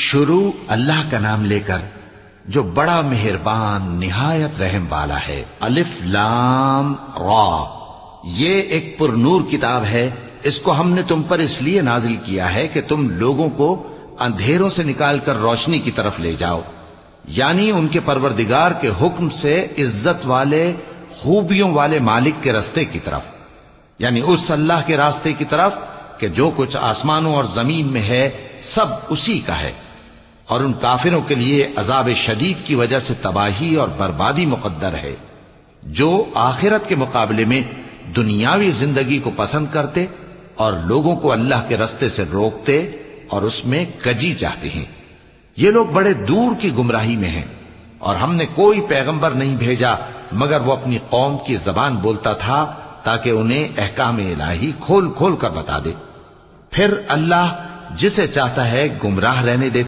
شروع اللہ کا نام لے کر جو بڑا مہربان نہایت رحم والا ہے۔ الف لام را، یہ ایک پر نور کتاب ہے، اس کو ہم نے تم پر اس لیے نازل کیا ہے کہ تم لوگوں کو اندھیروں سے نکال کر روشنی کی طرف لے جاؤ، یعنی ان کے پروردگار کے حکم سے عزت والے خوبیوں والے مالک کے راستے کی طرف، یعنی اس اللہ کے راستے کی طرف کہ جو کچھ آسمانوں اور زمین میں ہے سب اسی کا ہے۔ اور ان کافروں کے لیے عذاب شدید کی وجہ سے تباہی اور بربادی مقدر ہے، جو آخرت کے مقابلے میں دنیاوی زندگی کو پسند کرتے اور لوگوں کو اللہ کے راستے سے روکتے اور اس میں کجی چاہتے ہیں۔ یہ لوگ بڑے دور کی گمراہی میں ہیں، اور ہم نے کوئی پیغمبر نہیں بھیجا مگر وہ اپنی قوم کی زبان بولتا تھا تاکہ انہیں احکام الہی کھول کھول کر بتا دے۔ پھر اللہ جسے چاہتا ہے گمراہ رہنے دیتا